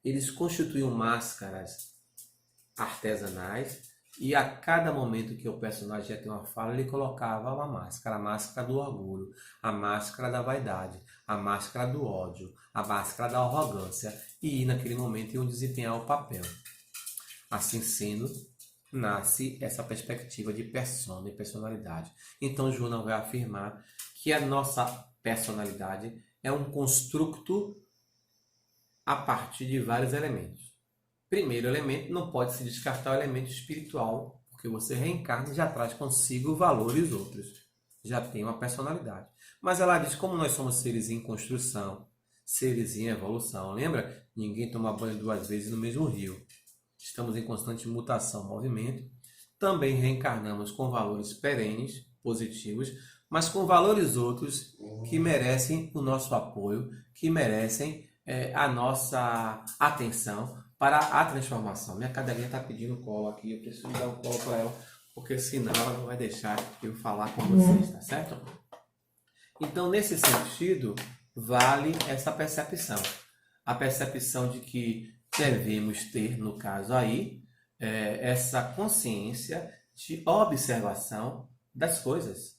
[SPEAKER 3] eles constituíam máscaras artesanais e a cada momento que o personagem ia ter uma fala, ele colocava uma máscara, a máscara do orgulho, a máscara da vaidade, a máscara do ódio, a máscara da arrogância e naquele momento iam desempenhar o papel. Assim sendo, nasce essa perspectiva de persona e personalidade. Então Joana vai afirmar que a nossa personalidade é um construto a partir de vários elementos. Primeiro elemento, não pode se descartar o elemento espiritual, porque você reencarna e já traz consigo valores outros. Já tem uma personalidade. Mas ela diz, como nós somos seres em construção, seres em evolução, lembra? Ninguém toma banho 2 vezes no mesmo rio. Estamos em constante mutação, movimento. Também reencarnamos com valores perenes, positivos, mas com valores outros que merecem o nosso apoio, que merecem a nossa atenção para a transformação. Minha cadelinha está pedindo colo aqui, eu preciso dar um colo para ela, porque senão ela não vai deixar eu falar com vocês, tá certo? Então, nesse sentido, vale essa percepção. A percepção de que devemos ter, no caso aí, essa consciência de observação das coisas.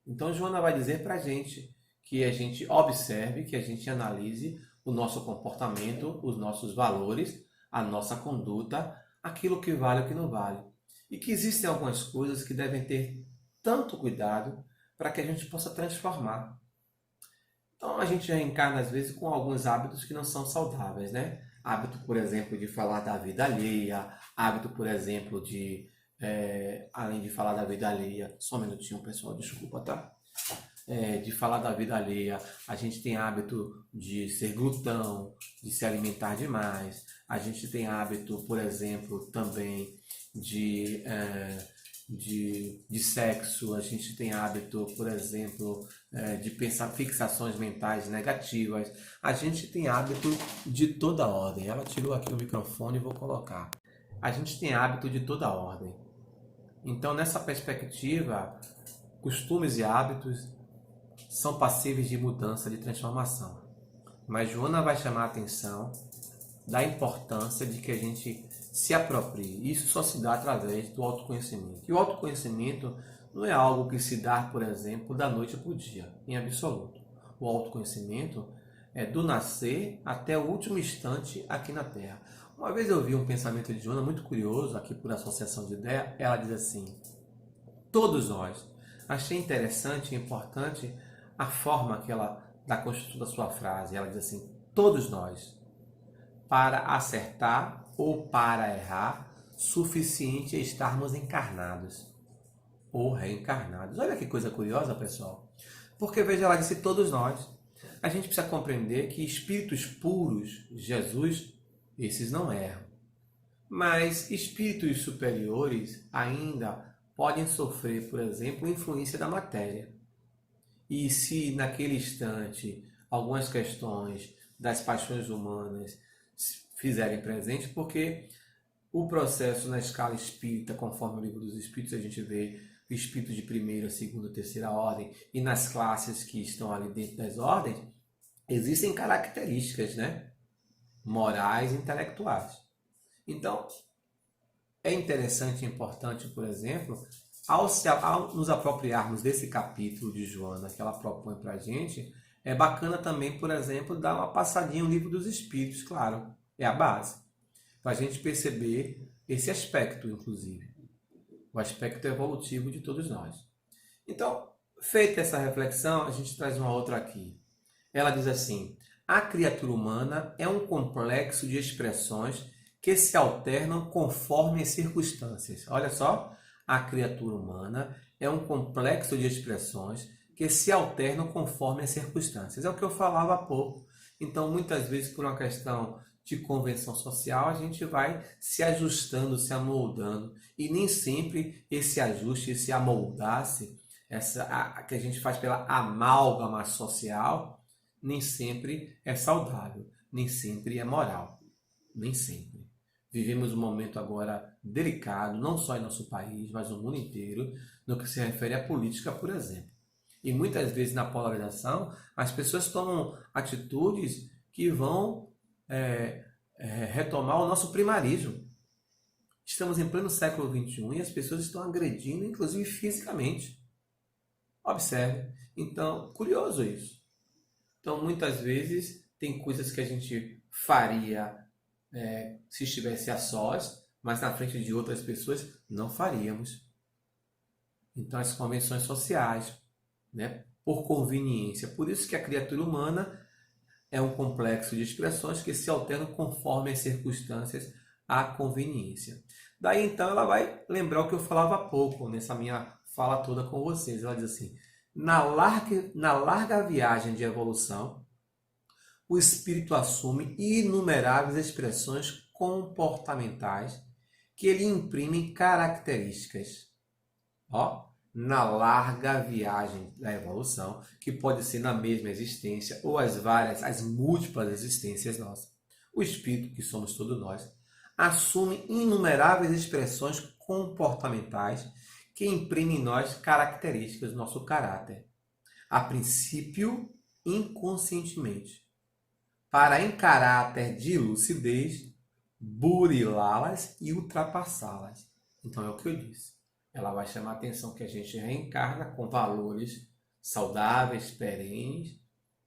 [SPEAKER 3] Então, Joana vai dizer para a gente que a gente observe, que a gente analise o nosso comportamento, os nossos valores, a nossa conduta, aquilo que vale e o que não vale. E que existem algumas coisas que devem ter tanto cuidado para que a gente possa transformar. Então, a gente reencarna, às vezes, com alguns hábitos que não são saudáveis, né? Hábito, por exemplo, de falar da vida alheia, hábito, por exemplo, de, além de falar da vida alheia, só um minutinho, pessoal, desculpa, tá? De falar da vida alheia, a gente tem hábito de ser glutão, de se alimentar demais, a gente tem hábito, por exemplo, também de sexo, a gente tem hábito, por exemplo, de pensar fixações mentais negativas, a gente tem hábito de toda ordem. Ela tirou aqui o microfone e vou colocar. A gente tem hábito de toda ordem. Então, nessa perspectiva, costumes e hábitos são passíveis de mudança, de transformação. Mas Joana vai chamar a atenção da importância de que a gente se aproprie. Isso só se dá através do autoconhecimento. E o autoconhecimento não é algo que se dá, por exemplo, da noite para o dia, em absoluto. O autoconhecimento é do nascer até o último instante aqui na Terra. Uma vez eu vi um pensamento de Joana muito curioso, aqui por associação de ideia. Ela diz assim: todos nós. Achei interessante e importante a forma que ela, da construção da sua frase. Ela diz assim: todos nós, para acertar ou para errar, suficiente é estarmos encarnados ou reencarnados. Olha que coisa curiosa, pessoal. Porque, veja, ela disse todos nós. A gente precisa compreender que espíritos puros, Jesus, esses não erram. Mas espíritos superiores ainda podem sofrer, por exemplo, influência da matéria. E se naquele instante algumas questões das paixões humanas fizerem presente, porque o processo na escala espírita, conforme o Livro dos Espíritos, a gente vê o espírito de primeira, segunda, terceira ordem, e nas classes que estão ali dentro das ordens, existem características, né? Morais e intelectuais. Então, é interessante e importante, por exemplo, ao nos apropriarmos desse capítulo de Joana que ela propõe para a gente, é bacana também, por exemplo, dar uma passadinha no Livro dos Espíritos, claro, é a base, para a gente perceber esse aspecto, inclusive, o aspecto evolutivo de todos nós. Então, feita essa reflexão, a gente traz uma outra aqui. Ela diz assim: a criatura humana é um complexo de expressões que se alternam conforme as circunstâncias. Olha só, a criatura humana é um complexo de expressões que se alternam conforme as circunstâncias. É o que eu falava há pouco. Então, muitas vezes, por uma questão de convenção social, a gente vai se ajustando, se amoldando. E nem sempre esse ajuste, esse amoldar-se, que a gente faz pela amálgama social, nem sempre é saudável. nem sempre é moral. Nem sempre. Vivemos um momento agora delicado, não só em nosso país, mas no mundo inteiro, no que se refere à política, por exemplo. E muitas vezes na polarização, as pessoas tomam atitudes que vão retomar o nosso primarismo. Estamos em pleno século XXI e as pessoas estão agredindo, inclusive fisicamente. Observe. Então, curioso isso. Então, muitas vezes, tem coisas que a gente faria se estivesse a sós, mas na frente de outras pessoas não faríamos. Então, as convenções sociais, né, por conveniência. Por isso que a criatura humana é um complexo de expressões que se alternam conforme as circunstâncias à conveniência. Daí, então, ela vai lembrar o que eu falava há pouco, nessa minha fala toda com vocês. Ela diz assim, na larga viagem de evolução, o espírito assume inumeráveis expressões comportamentais que lhe imprimem características. Na larga viagem da evolução, que pode ser na mesma existência ou as múltiplas existências nossas. O espírito, que somos todos nós, assume inumeráveis expressões comportamentais que imprimem em nós características do nosso caráter. A princípio, inconscientemente, para em caráter de lucidez, burilá-las e ultrapassá-las. Então é o que eu disse. Ela vai chamar a atenção que a gente reencarna com valores saudáveis, perenes,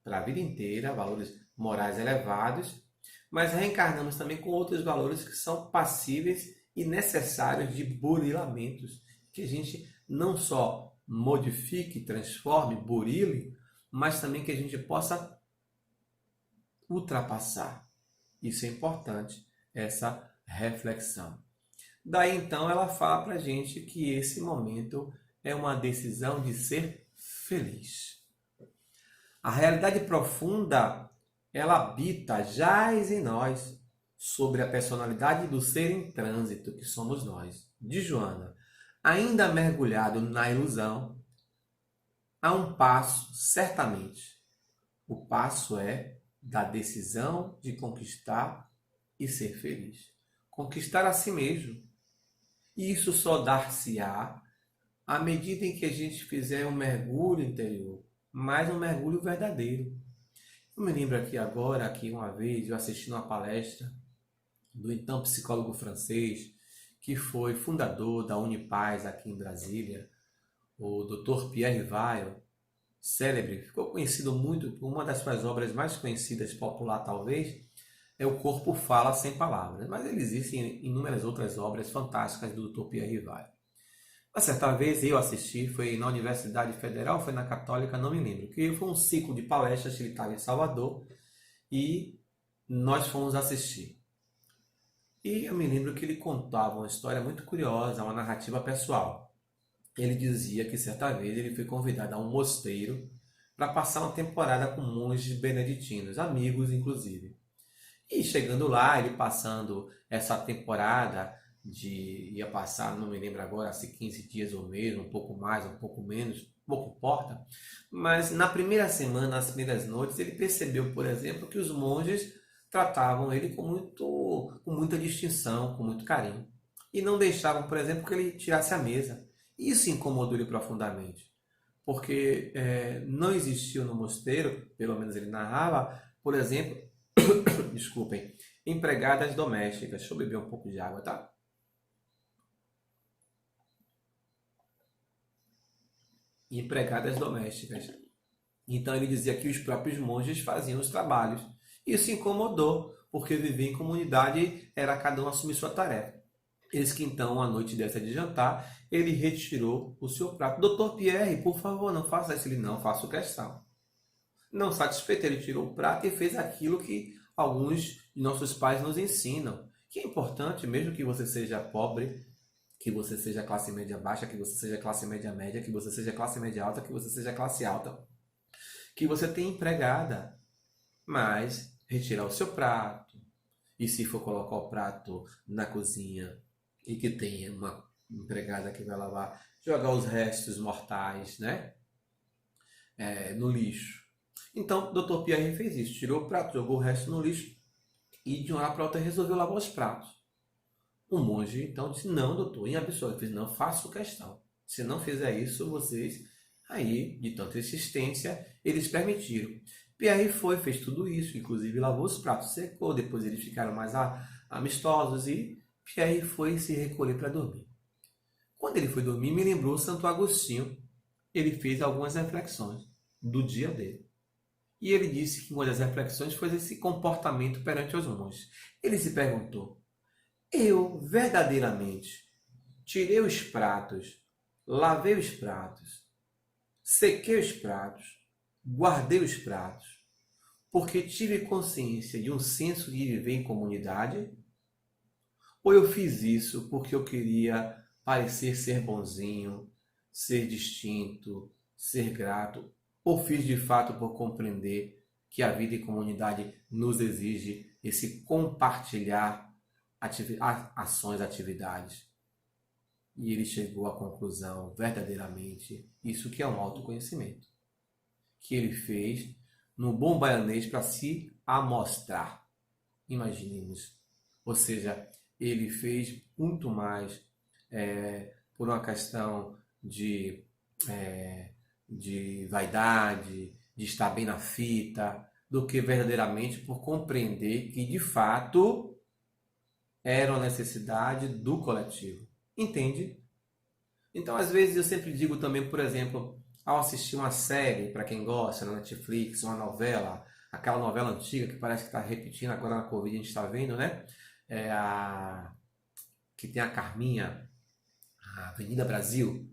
[SPEAKER 3] para a vida inteira, valores morais elevados, mas reencarnamos também com outros valores que são passíveis e necessários de burilamentos, que a gente não só modifique, transforme, burile, mas também que a gente possa ultrapassar. Isso é importante, essa reflexão. Daí então ela fala para a gente que esse momento é uma decisão de ser feliz. A realidade profunda, ela habita, jaz em nós, sobre a personalidade do ser em trânsito que somos nós. De Joana, ainda mergulhado na ilusão, há um passo, certamente. O passo é da decisão de conquistar e ser feliz. Conquistar a si mesmo. E isso só dar-se-á à medida em que a gente fizer um mergulho interior, mas um mergulho verdadeiro. Eu me lembro aqui agora, que uma vez eu assisti uma palestra do então psicólogo francês, que foi fundador da Unipaz aqui em Brasília, o Dr. Pierre Weil, célebre, ficou conhecido muito por uma das suas obras mais conhecidas, popular talvez, é O Corpo Fala Sem Palavras, mas existem inúmeras outras obras fantásticas do Dr. Pierre Weil. Uma certa vez eu assisti, foi na Universidade Federal, foi na Católica, não me lembro, que foi um ciclo de palestras que ele estava em Salvador e nós fomos assistir. E eu me lembro que ele contava uma história muito curiosa, uma narrativa pessoal. Ele dizia que certa vez ele foi convidado a um mosteiro para passar uma temporada com monges beneditinos, amigos inclusive. E chegando lá, ele passando essa temporada, ia passar, não me lembro agora, se 15 dias ou mesmo, um pouco mais, um pouco menos, pouco importa. Mas na primeira semana, nas primeiras noites, ele percebeu, por exemplo, que os monges tratavam ele com muita distinção, com muito carinho. E não deixavam, por exemplo, que ele tirasse a mesa. Isso incomodou ele profundamente, porque não existiu no mosteiro, pelo menos ele narrava, por exemplo, desculpem, empregadas domésticas. Deixa eu beber um pouco de água, tá? Empregadas domésticas. Então ele dizia que os próprios monges faziam os trabalhos. Isso incomodou, porque viver em comunidade era cada um assumir sua tarefa. Eis que então, à noite dessa de jantar, ele retirou o seu prato. Doutor Pierre, por favor, não faça isso. Ele, não, faço questão. Não satisfeito, ele tirou o prato e fez aquilo que alguns de nossos pais nos ensinam. Que é importante, mesmo que você seja pobre, que você seja classe média baixa, que você seja classe média média, que você seja classe média alta, que você seja classe alta, que você tenha empregada, mas retirar o seu prato. E se for colocar o prato na cozinha e que tenha uma empregada que vai lavar, jogar os restos mortais, né? No lixo. Então, o Dr. Pierre fez isso, tirou o prato, jogou o resto no lixo e de uma hora para outra resolveu lavar os pratos. O monge então disse: não, doutor, em absoluto. Ele fez: não, faço questão. Se não fizer isso, vocês. Aí, de tanta insistência, eles permitiram. Pierre foi, fez tudo isso, inclusive lavou os pratos, secou, depois eles ficaram mais amistosos e Pierre foi se recolher para dormir. Quando ele foi dormir, me lembrou Santo Agostinho. Ele fez algumas reflexões do dia dele. E ele disse que uma das reflexões foi esse comportamento perante os monges. Ele se perguntou: eu verdadeiramente tirei os pratos, lavei os pratos, sequei os pratos, guardei os pratos, porque tive consciência de um senso de viver em comunidade? Ou eu fiz isso porque eu queria parecer ser bonzinho, ser distinto, ser grato? Ou fiz de fato por compreender que a vida em comunidade nos exige esse compartilhar ações, atividades? E ele chegou à conclusão, verdadeiramente, isso que é um autoconhecimento, que ele fez no bom baianês para se amostrar. Imaginemos. Ou seja, ele fez muito mais por uma questão de vaidade, de estar bem na fita, do que verdadeiramente por compreender que, de fato, era uma necessidade do coletivo. Entende? Então, às vezes, eu sempre digo também, por exemplo, ao assistir uma série, para quem gosta, na Netflix, uma novela, aquela novela antiga que parece que está repetindo agora na Covid, a gente está vendo, né? Que tem a Carminha, a Avenida Brasil.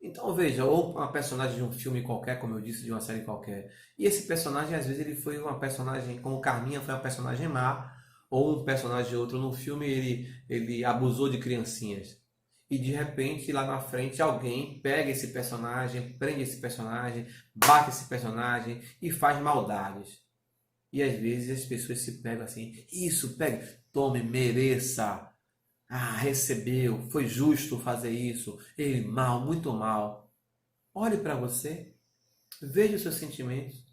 [SPEAKER 3] Então, veja, ou uma personagem de um filme qualquer, como eu disse, de uma série qualquer. E esse personagem, às vezes, ele foi uma personagem, como Carminha foi uma personagem má, ou um personagem outro no filme, ele abusou de criancinhas. E de repente, lá na frente, alguém pega esse personagem, prende esse personagem, bate esse personagem e faz maldades. E às vezes as pessoas se pegam assim: isso, pegue, tome, mereça. Ah, recebeu, foi justo fazer isso. Ele mal, muito mal. Olhe para você, veja os seus sentimentos.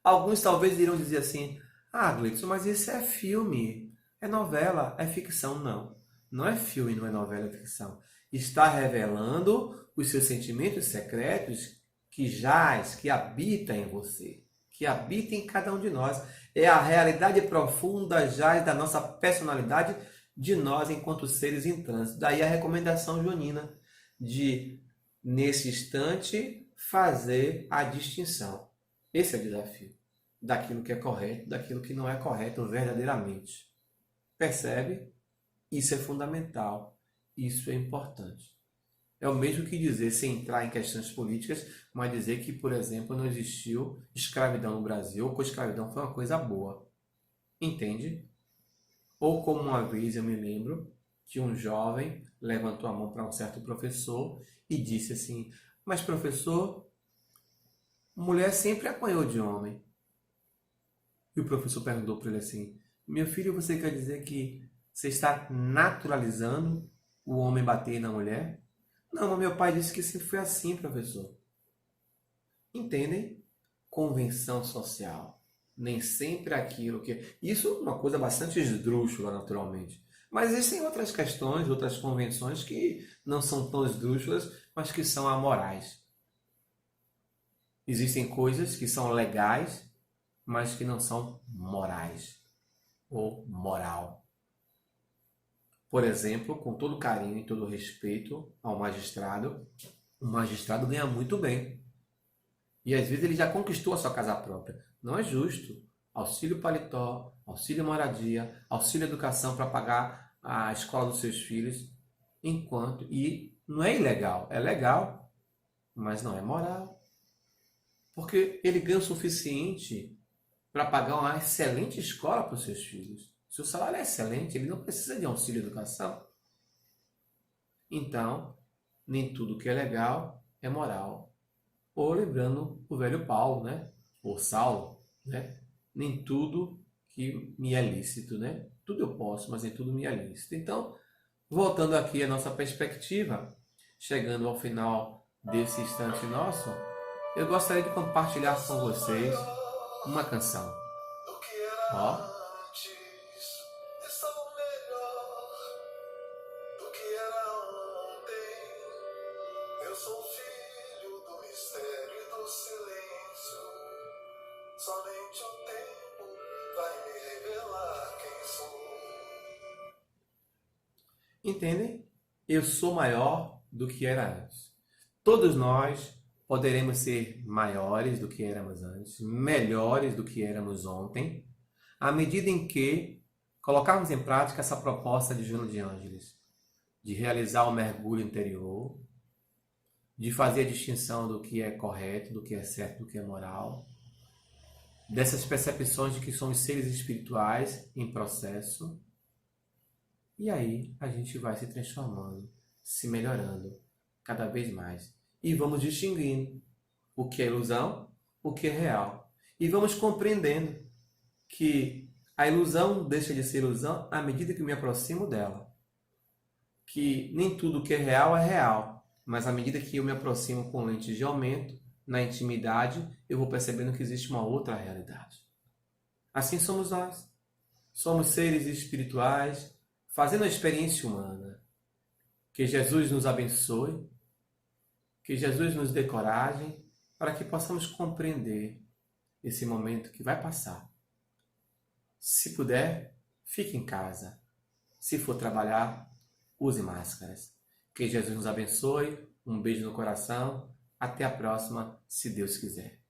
[SPEAKER 3] Alguns talvez irão dizer assim: ah, Gleison, mas isso é filme, é novela, é ficção. Não, não é filme, não é novela, é ficção. Está revelando os seus sentimentos secretos que habita em você, que habita em cada um de nós. É a realidade profunda jaz da nossa personalidade, de nós enquanto seres em trânsito. Daí a recomendação junina de, nesse instante, fazer a distinção. Esse é o desafio daquilo que é correto, daquilo que não é correto verdadeiramente. Percebe? Isso é fundamental. Isso é importante. É o mesmo que dizer, sem entrar em questões políticas, mas dizer que, por exemplo, não existiu escravidão no Brasil, ou que a escravidão foi uma coisa boa. Entende? Ou como uma vez eu me lembro que um jovem levantou a mão para um certo professor e disse assim: mas professor, mulher sempre apanhou de homem. E o professor perguntou para ele assim: meu filho, você quer dizer que você está naturalizando o homem bater na mulher? Não, mas meu pai disse que sempre foi assim, professor. Entendem? Convenção social. Nem sempre aquilo que... Isso é uma coisa bastante esdrúxula, naturalmente. Mas existem outras questões, outras convenções que não são tão esdrúxulas, mas que são amorais. Existem coisas que são legais, mas que não são morais ou moral. Por exemplo, com todo carinho e todo respeito ao magistrado, o magistrado ganha muito bem. E às vezes ele já conquistou a sua casa própria. Não é justo. Auxílio paletó, auxílio moradia, auxílio educação para pagar a escola dos seus filhos. E não é ilegal, é legal, mas não é moral. Porque ele ganha o suficiente para pagar uma excelente escola para os seus filhos. Se o salário é excelente, ele não precisa de auxílio educação. Então, nem tudo que é legal é moral. Ou lembrando o velho Paulo, né? Ou Saulo, né? Nem tudo que me é lícito, né? Tudo eu posso, mas nem tudo me é lícito. Então, voltando aqui à nossa perspectiva, chegando ao final desse instante nosso, eu gostaria de compartilhar com vocês uma canção.
[SPEAKER 4] do que era
[SPEAKER 3] Ó,
[SPEAKER 4] antes. Estou melhor do que era ontem. Eu sou filho do mistério e do silêncio. Somente o tempo vai me revelar quem sou.
[SPEAKER 3] entendem? Eu sou maior do que era antes. Todos nós poderemos ser maiores do que éramos antes, melhores do que éramos ontem, à medida em que colocarmos em prática essa proposta de Joana de Ângeles, de realizar o mergulho interior, de fazer a distinção do que é correto, do que é certo, do que é moral, dessas percepções de que somos seres espirituais em processo, e aí a gente vai se transformando, se melhorando cada vez mais. E vamos distinguindo o que é ilusão, o que é real. E vamos compreendendo que a ilusão deixa de ser ilusão à medida que eu me aproximo dela. Que nem tudo que é real, mas à medida que eu me aproximo com lentes de aumento, na intimidade, eu vou percebendo que existe uma outra realidade. Assim somos nós. Somos seres espirituais, fazendo a experiência humana. Que Jesus nos abençoe, que Jesus nos dê coragem para que possamos compreender esse momento que vai passar. Se puder, fique em casa. Se for trabalhar, use máscaras. Que Jesus nos abençoe. Um beijo no coração. Até a próxima, se Deus quiser.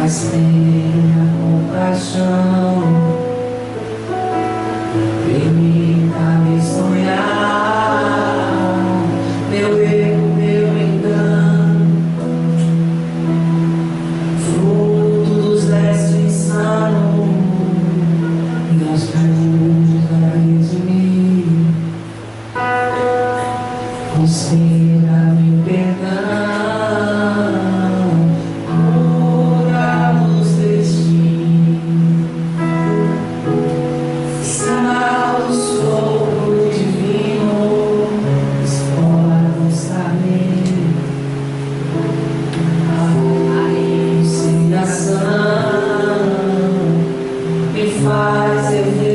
[SPEAKER 1] Mas tenha compaixão, permita-me sonhar, meu erro, meu engano, fruto dos restos insanos, e aos caminhos a redimir, considera-me perdão. Me faz eu ver.